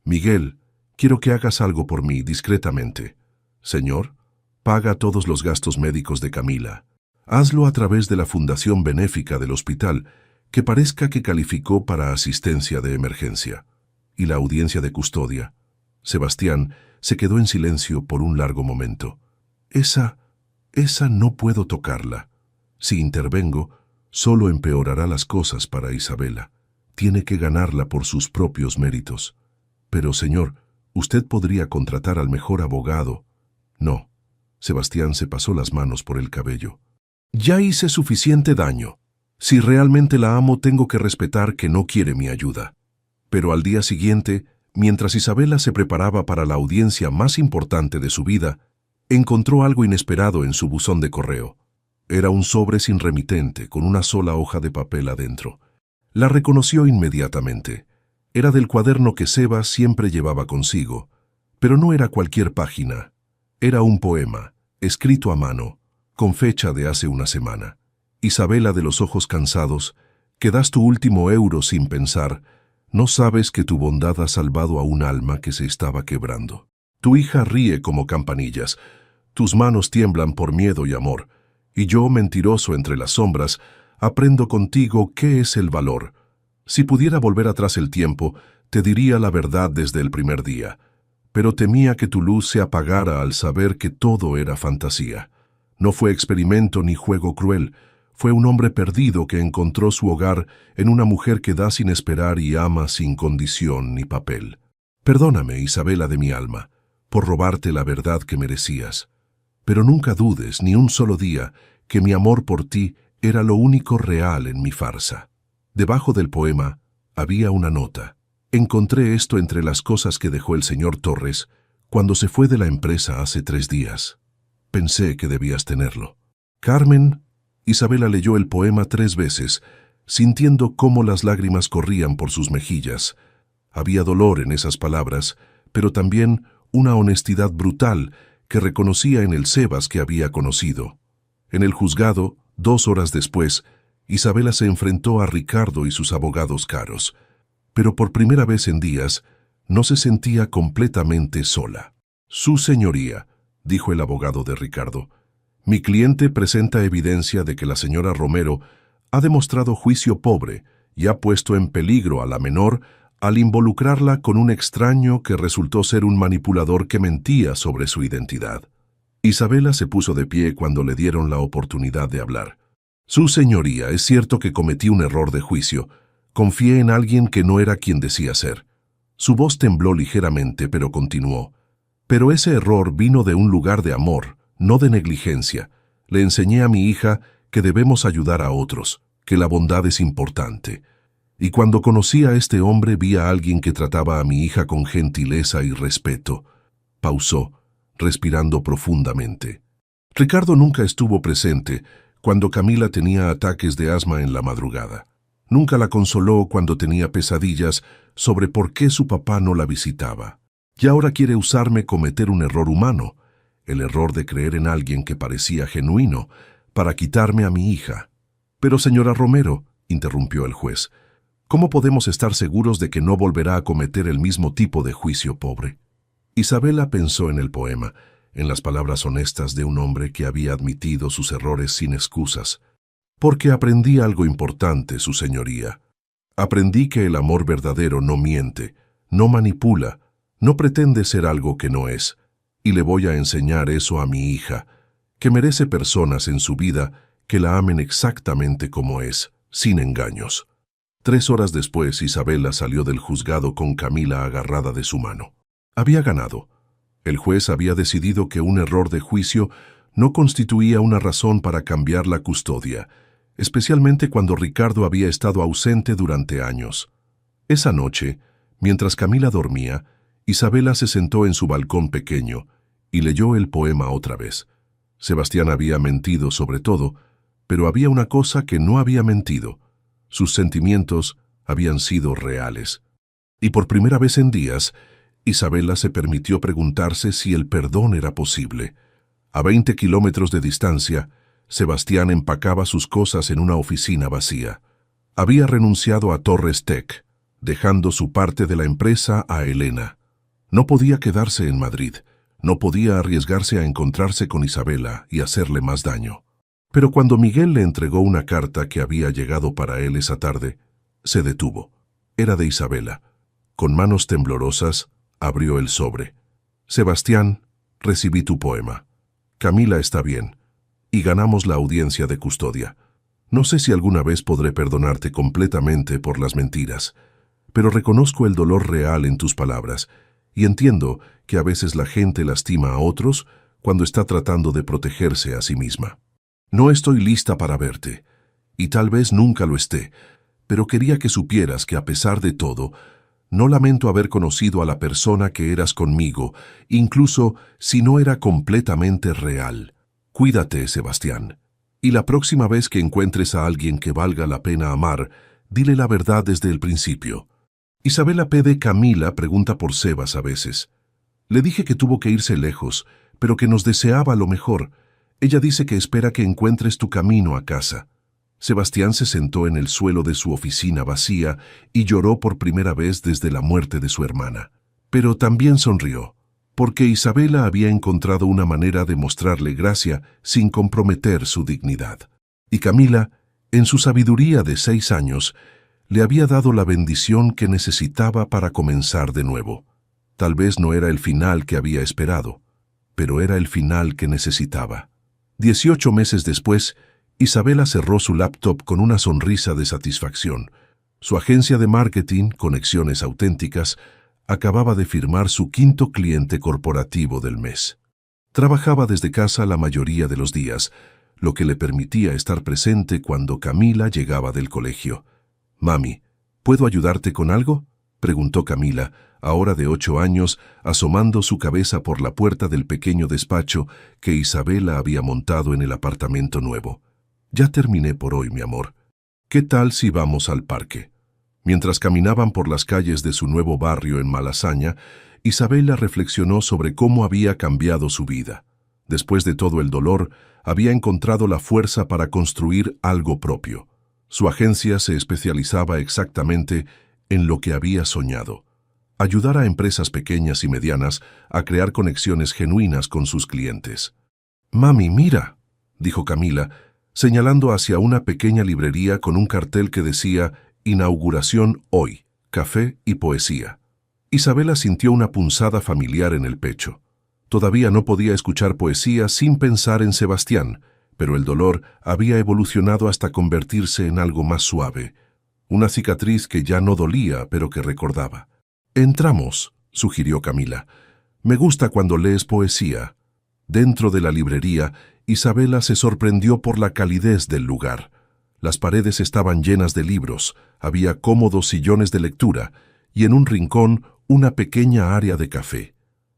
«Miguel, quiero que hagas algo por mí discretamente». «Señor, paga todos los gastos médicos de Camila. Hazlo a través de la fundación benéfica del hospital, que parezca que calificó para asistencia de emergencia». Y la audiencia de custodia. Sebastián se quedó en silencio por un largo momento. Esa no puedo tocarla. Si intervengo, solo empeorará las cosas para Isabela. Tiene que ganarla por sus propios méritos. Pero, señor, usted podría contratar al mejor abogado. No. Sebastián se pasó las manos por el cabello. Ya hice suficiente daño. Si realmente la amo, tengo que respetar que no quiere mi ayuda. Pero al día siguiente, mientras Isabela se preparaba para la audiencia más importante de su vida, encontró algo inesperado en su buzón de correo. Era un sobre sin remitente, con una sola hoja de papel adentro. La reconoció inmediatamente. Era del cuaderno que Seba siempre llevaba consigo, pero no era cualquier página. Era un poema, escrito a mano, con fecha de hace una semana. Isabela de los ojos cansados, que das tu último euro sin pensar, no sabes que tu bondad ha salvado a un alma que se estaba quebrando. Tu hija ríe como campanillas, tus manos tiemblan por miedo y amor, y yo, mentiroso entre las sombras, aprendo contigo qué es el valor. Si pudiera volver atrás el tiempo, te diría la verdad desde el primer día, pero temía que tu luz se apagara al saber que todo era fantasía. No fue experimento ni juego cruel, fue un hombre perdido que encontró su hogar en una mujer que da sin esperar y ama sin condición ni papel. Perdóname, Isabela de mi alma, por robarte la verdad que merecías. Pero nunca dudes ni un solo día que mi amor por ti era lo único real en mi farsa. Debajo del poema había una nota. Encontré esto entre las cosas que dejó el señor Torres cuando se fue de la empresa hace 3 días. Pensé que debías tenerlo. Carmen. Isabela leyó el poema 3 veces, sintiendo cómo las lágrimas corrían por sus mejillas. Había dolor en esas palabras, pero también una honestidad brutal que reconocía en el Sebas que había conocido. En el juzgado, 2 horas después, Isabela se enfrentó a Ricardo y sus abogados caros, pero por primera vez en días no se sentía completamente sola. «Su señoría», dijo el abogado de Ricardo, «mi cliente presenta evidencia de que la señora Romero ha demostrado juicio pobre y ha puesto en peligro a la menor al involucrarla con un extraño que resultó ser un manipulador que mentía sobre su identidad». Isabela se puso de pie cuando le dieron la oportunidad de hablar. «Su señoría, es cierto que cometí un error de juicio. Confié en alguien que no era quien decía ser». Su voz tembló ligeramente, pero continuó. «Pero ese error vino de un lugar de amor, no de negligencia. Le enseñé a mi hija que debemos ayudar a otros, que la bondad es importante. Y cuando conocí a este hombre vi a alguien que trataba a mi hija con gentileza y respeto». Pausó, respirando profundamente. Ricardo nunca estuvo presente cuando Camila tenía ataques de asma en la madrugada. Nunca la consoló cuando tenía pesadillas sobre por qué su papá no la visitaba. Y ahora quiere usarme cometer un error humano, el error de creer en alguien que parecía genuino, para quitarme a mi hija. «Pero señora Romero», interrumpió el juez, «¿cómo podemos estar seguros de que no volverá a cometer el mismo tipo de juicio pobre?» Isabela pensó en el poema, en las palabras honestas de un hombre que había admitido sus errores sin excusas. «Porque aprendí algo importante, su señoría. Aprendí que el amor verdadero no miente, no manipula, no pretende ser algo que no es, y le voy a enseñar eso a mi hija, que merece personas en su vida que la amen exactamente como es, sin engaños». 3 horas después, Isabela salió del juzgado con Camila agarrada de su mano. Había ganado. El juez había decidido que un error de juicio no constituía una razón para cambiar la custodia, especialmente cuando Ricardo había estado ausente durante años. Esa noche, mientras Camila dormía, Isabela se sentó en su balcón pequeño y leyó el poema otra vez. Sebastián había mentido sobre todo, pero había una cosa que no había mentido. Sus sentimientos habían sido reales. Y por primera vez en días, Isabela se permitió preguntarse si el perdón era posible. A 20 kilómetros de distancia, Sebastián empacaba sus cosas en una oficina vacía. Había renunciado a Torres Tech, dejando su parte de la empresa a Elena. No podía quedarse en Madrid, no podía arriesgarse a encontrarse con Isabela y hacerle más daño. Pero cuando Miguel le entregó una carta que había llegado para él esa tarde, se detuvo. Era de Isabela. Con manos temblorosas, abrió el sobre. «Sebastián, recibí tu poema. Camila está bien, y ganamos la audiencia de custodia. No sé si alguna vez podré perdonarte completamente por las mentiras, pero reconozco el dolor real en tus palabras, y entiendo que a veces la gente lastima a otros cuando está tratando de protegerse a sí misma. No estoy lista para verte, y tal vez nunca lo esté, pero quería que supieras que a pesar de todo, no lamento haber conocido a la persona que eras conmigo, incluso si no era completamente real. Cuídate, Sebastián. Y la próxima vez que encuentres a alguien que valga la pena amar, dile la verdad desde el principio». Isabela pide Camila pregunta por Sebas a veces. «Le dije que tuvo que irse lejos, pero que nos deseaba lo mejor. Ella dice que espera que encuentres tu camino a casa». Sebastián se sentó en el suelo de su oficina vacía y lloró por primera vez desde la muerte de su hermana. Pero también sonrió, porque Isabela había encontrado una manera de mostrarle gracia sin comprometer su dignidad. Y Camila, en su sabiduría de 6 años, le había dado la bendición que necesitaba para comenzar de nuevo. Tal vez no era el final que había esperado, pero era el final que necesitaba. 18 meses después, Isabela cerró su laptop con una sonrisa de satisfacción. Su agencia de marketing, Conexiones Auténticas, acababa de firmar su 5º cliente corporativo del mes. Trabajaba desde casa la mayoría de los días, lo que le permitía estar presente cuando Camila llegaba del colegio. «Mami, ¿puedo ayudarte con algo?», preguntó Camila, ahora de 8 años, asomando su cabeza por la puerta del pequeño despacho que Isabela había montado en el apartamento nuevo. «Ya terminé por hoy, mi amor. ¿Qué tal si vamos al parque?». Mientras caminaban por las calles de su nuevo barrio en Malasaña, Isabela reflexionó sobre cómo había cambiado su vida. Después de todo el dolor, había encontrado la fuerza para construir algo propio. Su agencia se especializaba exactamente en lo que había soñado: ayudar a empresas pequeñas y medianas a crear conexiones genuinas con sus clientes. «Mami, mira», dijo Camila, señalando hacia una pequeña librería con un cartel que decía «Inauguración hoy, café y poesía». Isabela sintió una punzada familiar en el pecho. Todavía no podía escuchar poesía sin pensar en Sebastián, pero el dolor había evolucionado hasta convertirse en algo más suave, una cicatriz que ya no dolía, pero que recordaba. «Entramos», sugirió Camila. «Me gusta cuando lees poesía». Dentro de la librería, Isabela se sorprendió por la calidez del lugar. Las paredes estaban llenas de libros, había cómodos sillones de lectura y en un rincón una pequeña área de café.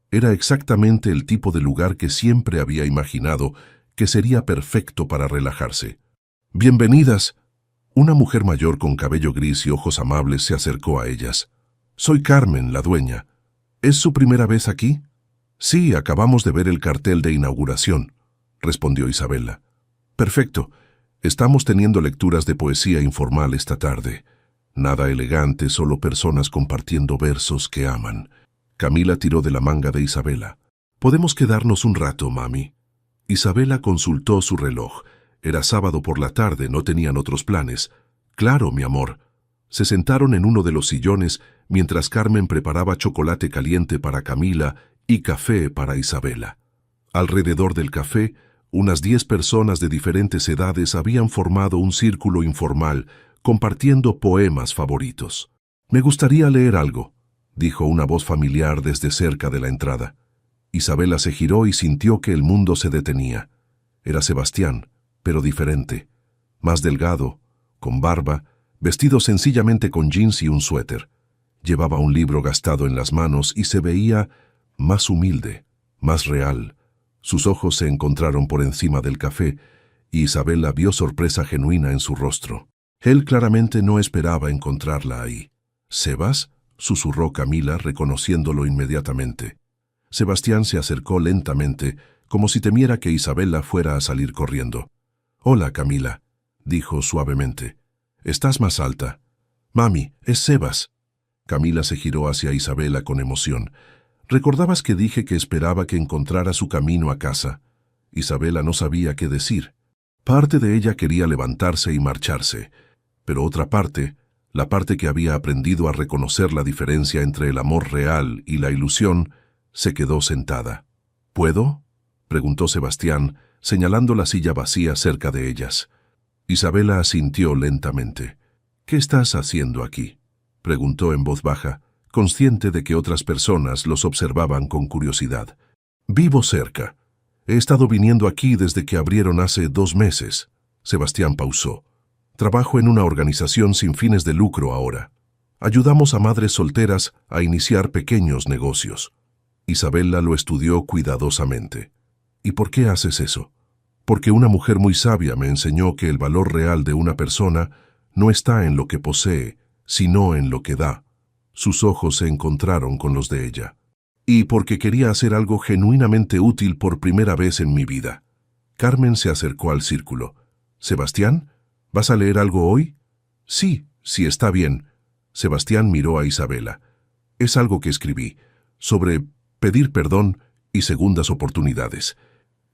Era exactamente el tipo de lugar que siempre había imaginado que sería perfecto para relajarse. «Bienvenidas». Una mujer mayor con cabello gris y ojos amables se acercó a ellas. «Soy Carmen, la dueña. ¿Es su primera vez aquí?» «Sí, acabamos de ver el cartel de inauguración», respondió Isabela. «Perfecto. Estamos teniendo lecturas de poesía informal esta tarde. Nada elegante, solo personas compartiendo versos que aman». Camila tiró de la manga de Isabela. «¿Podemos quedarnos un rato, mami?» Isabela consultó su reloj. Era sábado por la tarde, no tenían otros planes. «Claro, mi amor». Se sentaron en uno de los sillones mientras Carmen preparaba chocolate caliente para Camila y café para Isabela. Alrededor del café, unas 10 personas de diferentes edades habían formado un círculo informal, compartiendo poemas favoritos. «Me gustaría leer algo», dijo una voz familiar desde cerca de la entrada. Isabela se giró y sintió que el mundo se detenía. Era Sebastián, pero diferente. Más delgado, con barba, vestido sencillamente con jeans y un suéter. Llevaba un libro gastado en las manos y se veía más humilde, más real. Sus ojos se encontraron por encima del café y Isabela vio sorpresa genuina en su rostro. Él claramente no esperaba encontrarla ahí. «¿Sebas?», susurró Camila, reconociéndolo inmediatamente. Sebastián se acercó lentamente, como si temiera que Isabela fuera a salir corriendo. «Hola, Camila», dijo suavemente. «Estás más alta». «Mami, es Sebas». Camila se giró hacia Isabela con emoción. «¿Recordabas que dije que esperaba que encontrara su camino a casa?» Isabela no sabía qué decir. Parte de ella quería levantarse y marcharse, pero otra parte, la parte que había aprendido a reconocer la diferencia entre el amor real y la ilusión, se quedó sentada. «¿Puedo?», preguntó Sebastián, señalando la silla vacía cerca de ellas. Isabela asintió lentamente. «¿Qué estás haciendo aquí?», preguntó en voz baja, consciente de que otras personas los observaban con curiosidad. «Vivo cerca. He estado viniendo aquí desde que abrieron hace 2 meses». Sebastián pausó. «Trabajo en una organización sin fines de lucro ahora. Ayudamos a madres solteras a iniciar pequeños negocios». Isabela lo estudió cuidadosamente. «¿Y por qué haces eso?». «Porque una mujer muy sabia me enseñó que el valor real de una persona no está en lo que posee, sino en lo que da». Sus ojos se encontraron con los de ella. «Y porque quería hacer algo genuinamente útil por primera vez en mi vida». Carmen se acercó al círculo. «¿Sebastián? ¿Vas a leer algo hoy?». «Sí, sí, está bien». Sebastián miró a Isabela. «Es algo que escribí, sobre pedir perdón y segundas oportunidades».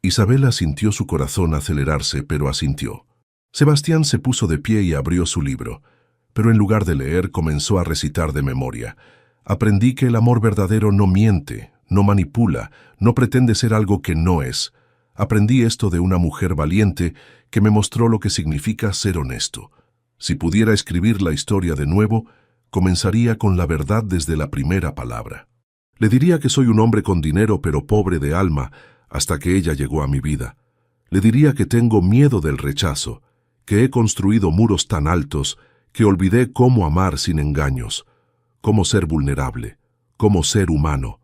Isabela sintió su corazón acelerarse, pero asintió. Sebastián se puso de pie y abrió su libro, pero en lugar de leer comenzó a recitar de memoria. «Aprendí que el amor verdadero no miente, no manipula, no pretende ser algo que no es. Aprendí esto de una mujer valiente que me mostró lo que significa ser honesto. Si pudiera escribir la historia de nuevo, comenzaría con la verdad desde la primera palabra. Le diría que soy un hombre con dinero pero pobre de alma hasta que ella llegó a mi vida. Le diría que tengo miedo del rechazo, que he construido muros tan altos que olvidé cómo amar sin engaños, cómo ser vulnerable, cómo ser humano.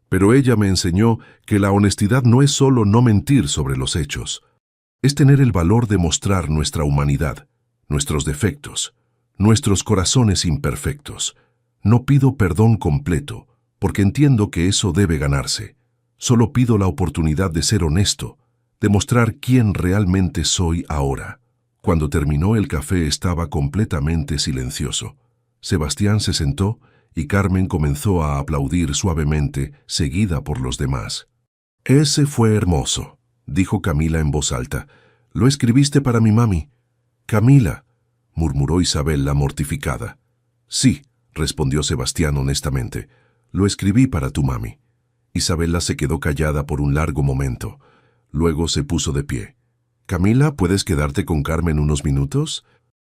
Pero ella me enseñó que la honestidad no es solo no mentir sobre los hechos. Es tener el valor de mostrar nuestra humanidad, nuestros defectos, nuestros corazones imperfectos. No pido perdón completo, porque entiendo que eso debe ganarse. Solo pido la oportunidad de ser honesto, de mostrar quién realmente soy ahora. Cuando terminó el café estaba completamente silencioso. Sebastián se sentó y Carmen comenzó a aplaudir suavemente, seguida por los demás. «Ese fue hermoso», dijo Camila en voz alta. «Lo escribiste para mi mami». «Camila», murmuró Isabela mortificada. «Sí», respondió Sebastián honestamente. «Lo escribí para tu mami». Isabela se quedó callada por un largo momento. Luego se puso de pie. «Camila, ¿puedes quedarte con Carmen unos minutos?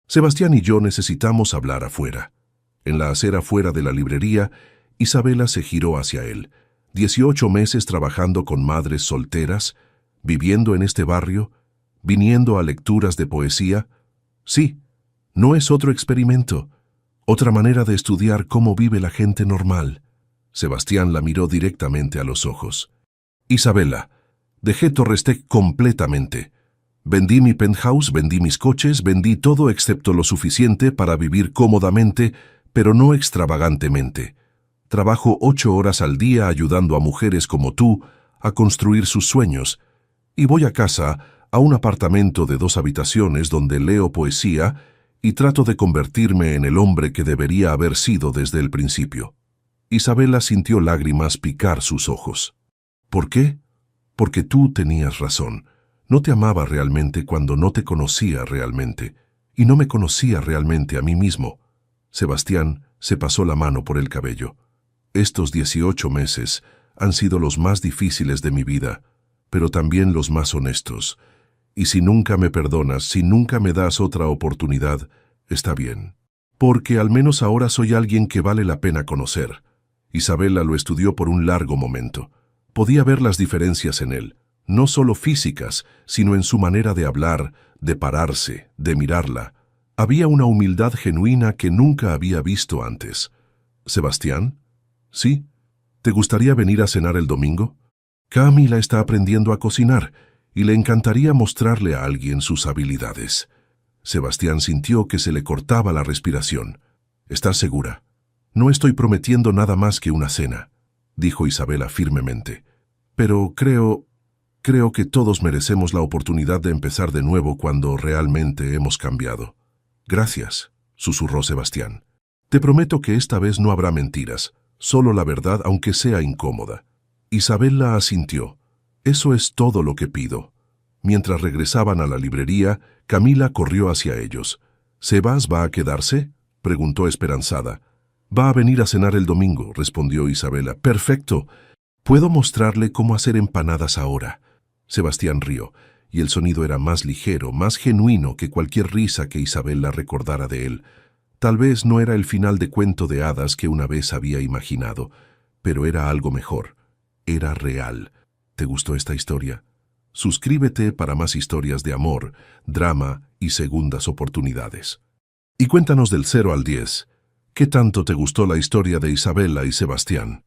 Sebastián y yo necesitamos hablar afuera». En la acera fuera de la librería, Isabela se giró hacia él. 18 meses trabajando con madres solteras, viviendo en este barrio, viniendo a lecturas de poesía. Sí, no es otro experimento, otra manera de estudiar cómo vive la gente normal. Sebastián la miró directamente a los ojos. «Isabela, dejé Torres Tech completamente. Vendí mi penthouse, vendí mis coches, vendí todo excepto lo suficiente para vivir cómodamente, pero no extravagantemente. Trabajo 8 horas al día ayudando a mujeres como tú a construir sus sueños, y voy a casa, a un apartamento de 2 habitaciones donde leo poesía y trato de convertirme en el hombre que debería haber sido desde el principio». Isabela sintió lágrimas picar sus ojos. «¿Por qué? Porque tú tenías razón. No te amaba realmente cuando no te conocía realmente, y no me conocía realmente a mí mismo». Sebastián se pasó la mano por el cabello. «Estos 18 meses han sido los más difíciles de mi vida, pero también los más honestos. Y si nunca me perdonas, si nunca me das otra oportunidad, está bien. Porque al menos ahora soy alguien que vale la pena conocer». Isabela lo estudió por un largo momento. Podía ver las diferencias en él, no solo físicas, sino en su manera de hablar, de pararse, de mirarla. Había una humildad genuina que nunca había visto antes. «¿Sebastián? ¿Sí? ¿Te gustaría venir a cenar el domingo? Camila está aprendiendo a cocinar y le encantaría mostrarle a alguien sus habilidades». Sebastián sintió que se le cortaba la respiración. «¿Estás segura?» «No estoy prometiendo nada más que una cena», dijo Isabela firmemente. «Pero creo que todos merecemos la oportunidad de empezar de nuevo cuando realmente hemos cambiado». «Gracias», susurró Sebastián. «Te prometo que esta vez no habrá mentiras, solo la verdad aunque sea incómoda». Isabela asintió. «Eso es todo lo que pido». Mientras regresaban a la librería, Camila corrió hacia ellos. «¿Sebas va a quedarse?», preguntó esperanzada. «Va a venir a cenar el domingo», respondió Isabela. «Perfecto. Puedo mostrarle cómo hacer empanadas ahora». Sebastián rió, y el sonido era más ligero, más genuino que cualquier risa que Isabela recordara de él. Tal vez no era el final de cuento de hadas que una vez había imaginado, pero era algo mejor. Era real. ¿Te gustó esta historia? Suscríbete para más historias de amor, drama y segundas oportunidades. Y cuéntanos del 0 al 10. ¿Qué tanto te gustó la historia de Isabela y Sebastián?